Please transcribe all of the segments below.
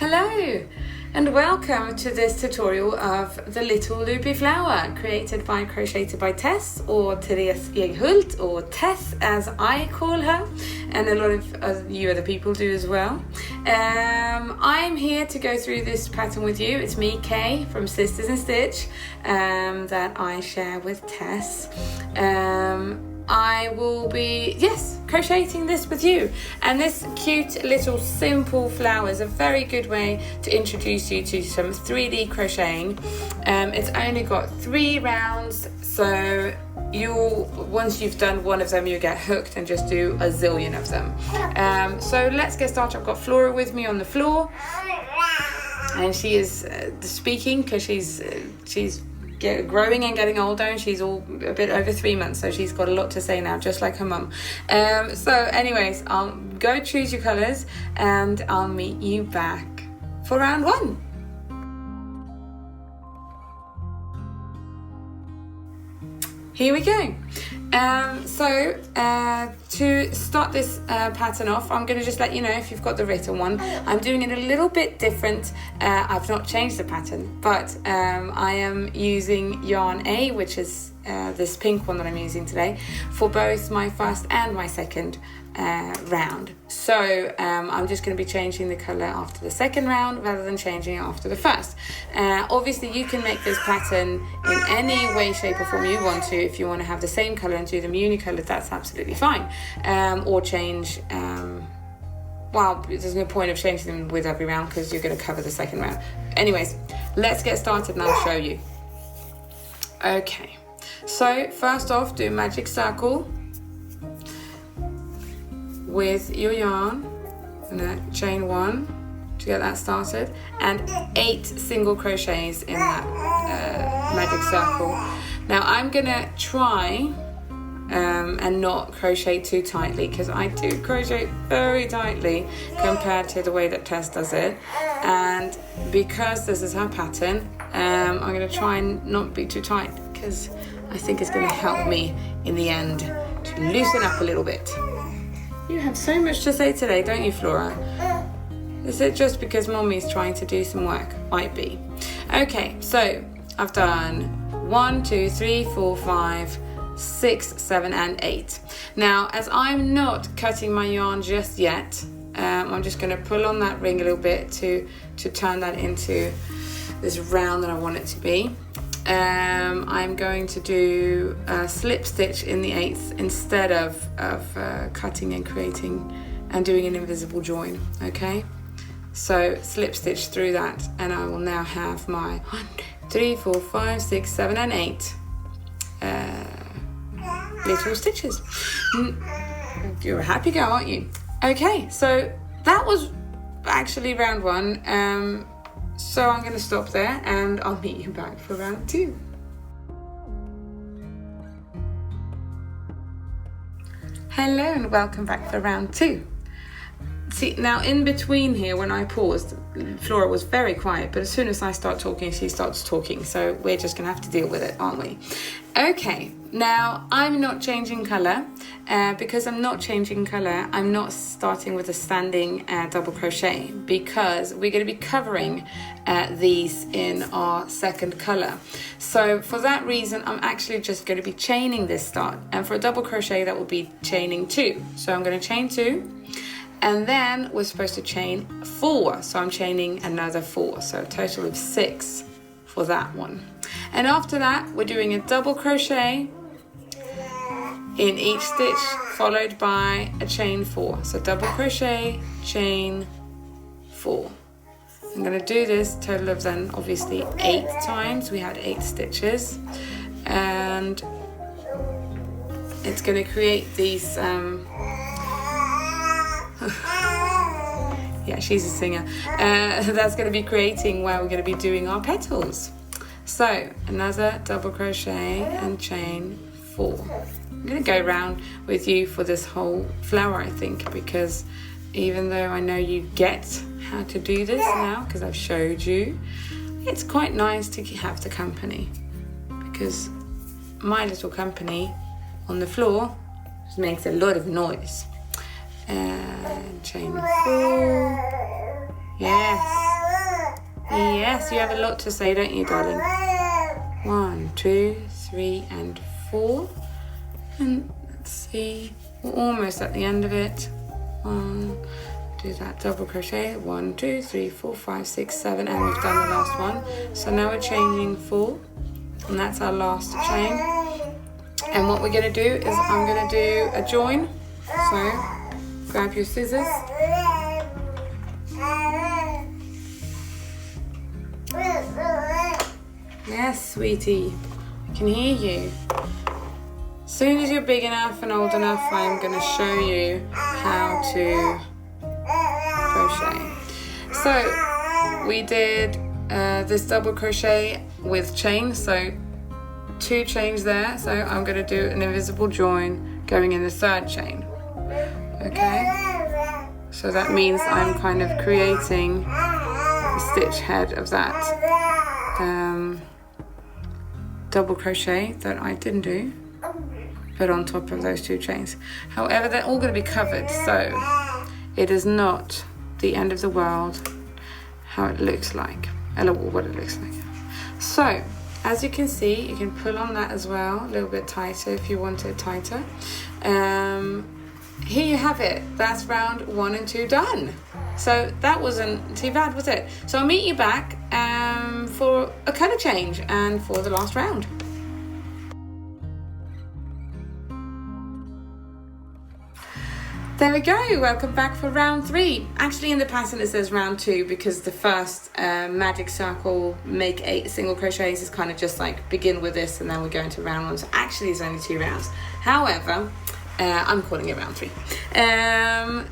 Hello and welcome to this tutorial of the Little Loopy Flower, created by Crochetedbytess, or Therese Eghult, or Tess as I call her, and a lot of you other people do as well. I'm here to go through this pattern with you. It's me, Kay, from SistersinStitch, that I share with Tess. I will be, crocheting this with you. And this cute little simple flower is a very good way to introduce you to some 3D crocheting. It's only got 3 rounds, so once you've done one of them, you get hooked and just do a zillion of them. So let's get started. I've got Flora with me on the floor, and she is speaking because she's growing and getting older, and she's all a bit over 3 months, so she's got a lot to say now, just like her mum. So anyways, I'll go choose your colours and I'll meet you back for round 1. Here we go. To start this pattern off, I'm going to just let you know, if you've got the written one, I'm doing it a little bit different. I've not changed the pattern, but I am using yarn A, which is this pink one that I'm using today, for both my first and my second round. So I'm just going to be changing the colour after the second round rather than changing it after the first. Obviously you can make this pattern in any way, shape or form you want to. If you want to have the same colour and do them unicoloured, that's absolutely fine. Or change, well, there's no point of changing them with every round because you're going to cover the second round. Anyways, let's get started and I'll show you. Okay, so first off, do a magic circle with your yarn, and chain 1 to get that started, and 8 single crochets in that magic circle. Now I'm gonna try and not crochet too tightly, because I do crochet very tightly compared to the way that Tess does it, and because this is her pattern, I'm gonna try and not be too tight, because I think it's gonna help me in the end to loosen up a little bit. You have so much to say today, don't you, Flora? Is it just because Mommy's trying to do some work? Might be. Okay, so I've done 1, 2, 3, 4, 5, 6, 7, and 8. Now, as I'm not cutting my yarn just yet, I'm just going to pull on that ring a little bit to turn that into this round that I want it to be. I'm going to do a slip stitch in the 8th instead of cutting and creating and doing an invisible join. Okay, so slip stitch through that, and I will now have my 1, 2, 3, 4, 5, 6, 7, and 8 little stitches. You're a happy girl, aren't you? Okay, so that was actually round 1. So I'm going to stop there and I'll meet you back for round 2. Hello and welcome back for round 2. See, now in between here, when I paused, Flora was very quiet, but as soon as I start talking, she starts talking. So we're just going to have to deal with it, aren't we? Okay, now I'm not changing colour. Because I'm not changing colour, I'm not starting with a standing double crochet, because we're going to be covering these in our second colour. So for that reason, I'm actually just going to be chaining this start, and for a double crochet that will be chaining 2. So I'm going to chain 2, and then we're supposed to chain 4, so I'm chaining another 4, so a total of 6 for that one. And after that, we're doing a double crochet in each stitch, followed by a chain 4. So double crochet, chain 4. I'm going to do this total of then obviously 8 times. We had 8 stitches, and it's going to create these yeah, she's a singer. That's going to be creating where we're going to be doing our petals. So another double crochet and chain 4. I'm going to go around with you for this whole flower, I think, because even though I know you get how to do this now because I've showed you, it's quite nice to have the company, because my little company on the floor just makes a lot of noise. And chain 4, yes, Yes, you have a lot to say, don't you, darling? 1, 2, 3, and 4. And let's see, we're almost at the end of it. Do that double crochet. 1, 2, 3, 4, 5, 6, 7, and we've done the last one. So now we're chaining 4, and that's our last chain. And what we're going to do is I'm going to do a join. So grab your scissors. Yes, sweetie, I can hear you. As soon as you're big enough and old enough, I'm going to show you how to crochet. So we did this double crochet with chain, so 2 chains there. So I'm going to do an invisible join going in the 3rd chain. Okay, so that means I'm kind of creating the stitch head of that double crochet that I didn't do, but on top of those 2 chains. However, they're all going to be covered, so it is not the end of the world how it looks like, or what it looks like. So as you can see, you can pull on that as well, a little bit tighter if you want it tighter. Here you have it. That's round 1 and 2 done. So that wasn't too bad, was it? So I'll meet you back for a colour change and for the last round. There we go, welcome back for round 3. Actually in the pattern it says round 2 because the first magic circle, make 8 single crochets, is kind of just like begin with this and then we go into round 1. So actually it's only 2 rounds. However, I'm calling it round 3.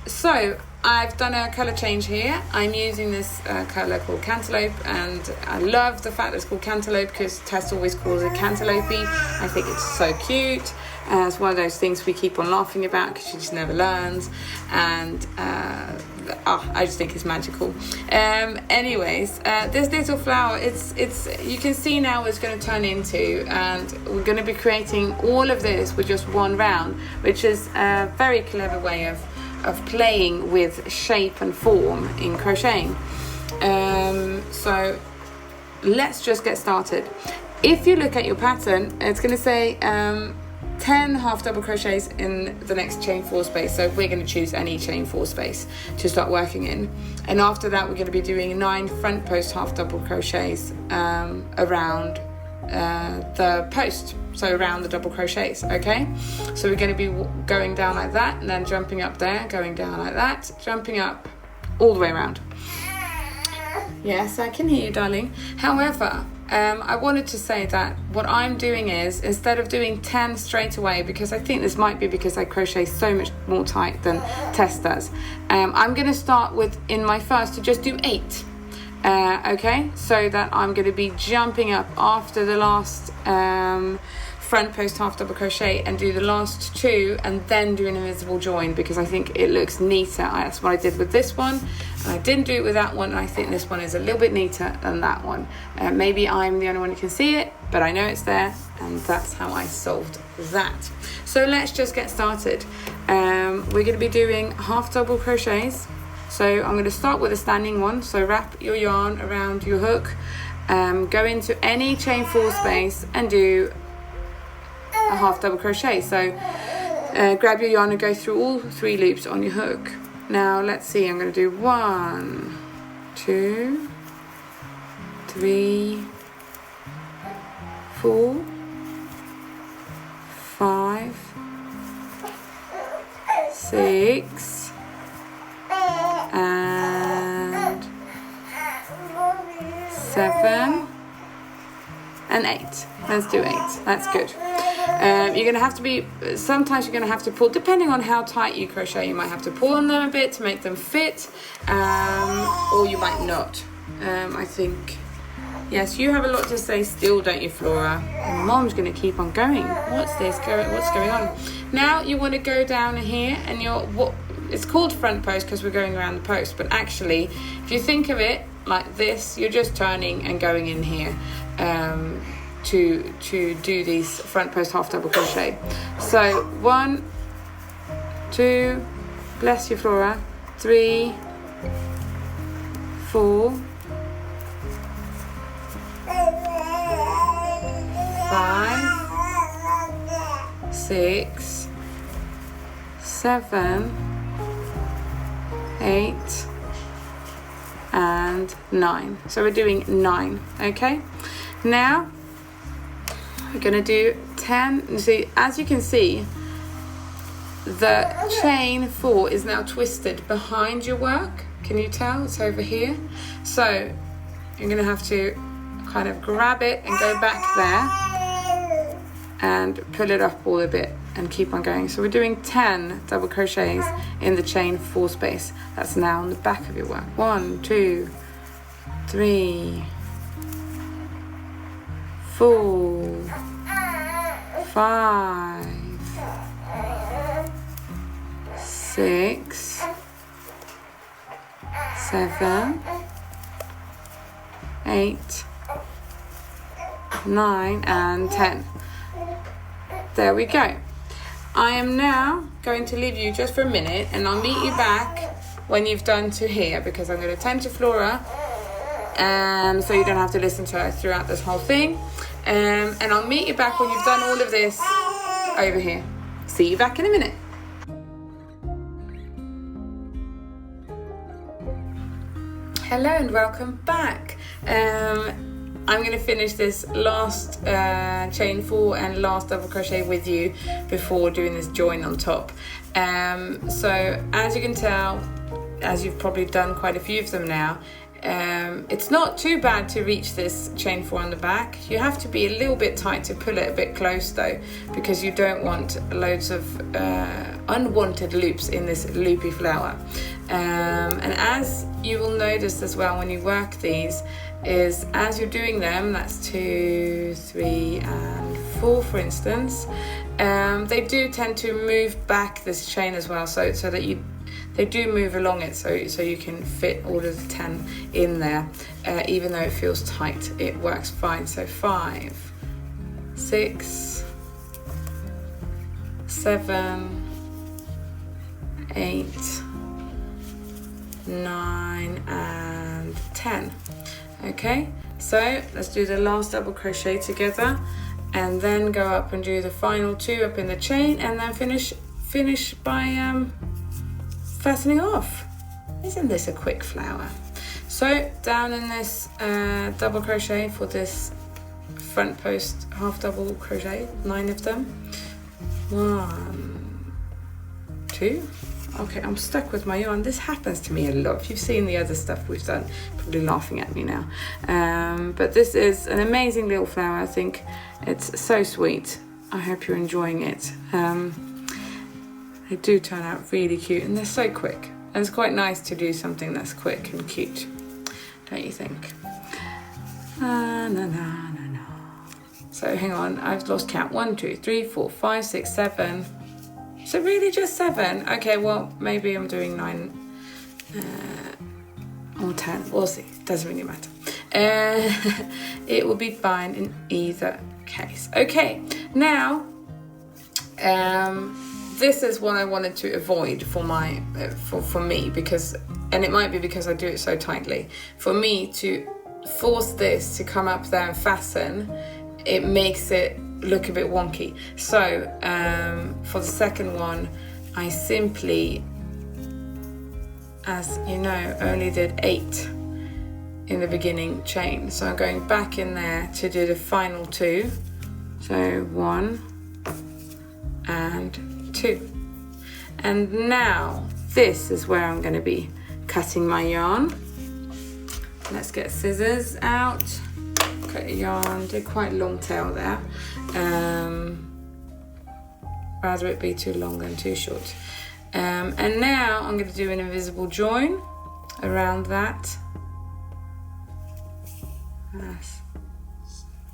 So I've done a colour change here. I'm using this colour called Cantaloupe, and I love the fact that it's called Cantaloupe because Tess always calls it Cantaloupe. I think it's so cute. It's one of those things we keep on laughing about because she just never learns, and I just think it's magical. Anyways, this little flower, it's you can see now what it's going to turn into, and we're going to be creating all of this with just 1 round, which is a very clever way of playing with shape and form in crocheting. So let's just get started. If you look at your pattern, it's going to say 10 half double crochets in the next chain 4 space, so we're going to choose any chain 4 space to start working in, and after that we're going to be doing 9 front post half double crochets around the post, so around the double crochets. Okay, so we're going to be going down like that and then jumping up there, going down like that, jumping up all the way around. Yes, I can hear you, darling. However, I wanted to say that what I'm doing is, instead of doing 10 straight away, because I think this might be because I crochet so much more tight than Tess does, I'm going to start with, in my first, to just do 8. Okay, so that I'm going to be jumping up after the last front post half double crochet and do the last 2 and then do an invisible join, because I think it looks neater. That's what I did with this one, and I didn't do it with that one, and I think this one is a little bit neater than that one. Maybe I'm the only one who can see it, but I know it's there, and that's how I solved that. So let's just get started. We're going to be doing half double crochets. So I'm going to start with a standing one, so wrap your yarn around your hook, go into any chain 4 space and do a half double crochet. So grab your yarn and go through all 3 loops on your hook. Now let's see, I'm going to do 1, 2, 3, 4, 5, 6, and 7 and 8. Let's do 8. That's good. You're going to have to be, sometimes you're going to have to pull, depending on how tight you crochet, you might have to pull on them a bit to make them fit, or you might not. I think, yes, you have a lot to say still, don't you, Flora? And Mom's going to keep on going. What's going on? Now you want to go down here, and it's called front post because we're going around the post, but actually if you think of it like this, you're just turning and going in here to do these front post half double crochet. So 1, 2, bless you, Flora, 3, 4, 5, 6, 7, 8, and 9. So we're doing 9, okay? Now we're gonna do 10. See, as you can see, the chain 4 is now twisted behind your work. Can you tell? It's over here. So you're gonna have to kind of grab it and go back there and pull it up all a bit and keep on going. So we're doing 10 double crochets in the chain 4 space. That's now on the back of your work. 1, 2, 3, 4, 5, 6, 7, 8, 9, and 10. There we go. I am now going to leave you just for a minute, and I'll meet you back when you've done to here, because I'm going to tend to Flora, so you don't have to listen to her throughout this whole thing. And I'll meet you back when you've done all of this over here. See you back in a minute. Hello and welcome back. I'm going to finish this last chain 4 and last double crochet with you before doing this join on top. So as you can tell, as you've probably done quite a few of them now, it's not too bad to reach this chain 4 on the back. You have to be a little bit tight to pull it a bit close though, because you don't want loads of unwanted loops in this loopy flower. And as you will notice as well when you work these, is as you're doing them, that's 2, 3, and 4 for instance, they do tend to move back this chain as well, so that they do move along it, so you can fit all of the 10 in there, even though it feels tight, it works fine. So 5, 6, 7, 8, 9, and 10. Okay, so let's do the last double crochet together, and then go up and do the final 2 up in the chain, and then finish by fastening off. Isn't this a quick flower? So down in this double crochet for this front post half double crochet, 9 of them. 1, 2. Okay, I'm stuck with my yarn. This happens to me a lot. If you've seen the other stuff we've done, you're probably laughing at me now. But this is an amazing little flower. I think it's so sweet. I hope you're enjoying it. They do turn out really cute, and they're so quick. And it's quite nice to do something that's quick and cute, don't you think? So hang on, I've lost count. 1, 2, 3, 4, 5, 6, 7. So really just 7? Okay, well, maybe I'm doing 9 or 10. We'll see. Doesn't really matter. It will be fine in either case. Okay, now this is what I wanted to avoid for my for me, because, and it might be because I do it so tightly. For me to force this to come up there and fasten, it makes it look a bit wonky. So for the second one, I simply, as you know, only did 8 in the beginning chain. So I'm going back in there to do the final 2. So 1 and 2. And now this is where I'm going to be cutting my yarn. Let's get scissors out. Cut a yarn, did quite a long tail there. Rather it be too long than too short. And now I'm going to do an invisible join around that. That's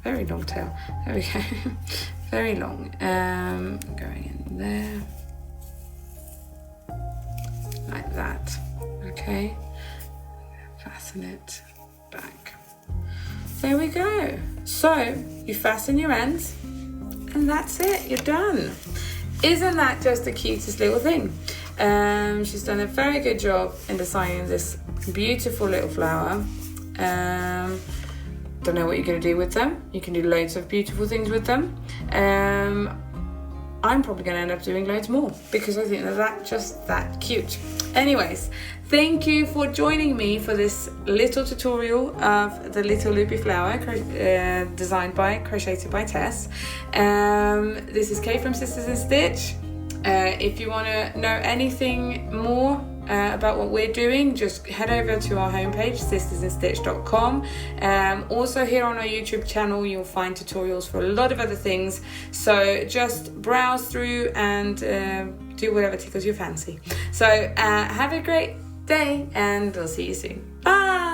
very long tail. There we go. Very long. Going in there. Like that. Okay. Fasten it back. There we go. So you fasten your ends, and that's it. You're done. Isn't that just the cutest little thing? She's done a very good job in designing this beautiful little flower. don't know what you're going to do with them. You can do loads of beautiful things with them. I'm probably going to end up doing loads more because I think they're just that cute. Anyways, thank you for joining me for this little tutorial of the Little Loopy Flower designed by Crocheted by Tess. This is Kay from Sisters in Stitch. If you want to know anything more about what we're doing, just head over to our homepage, SistersinStitch.com. Also here on our YouTube channel you'll find tutorials for a lot of other things, so just browse through and do whatever tickles your fancy. So have a great day and we'll see you soon. Bye!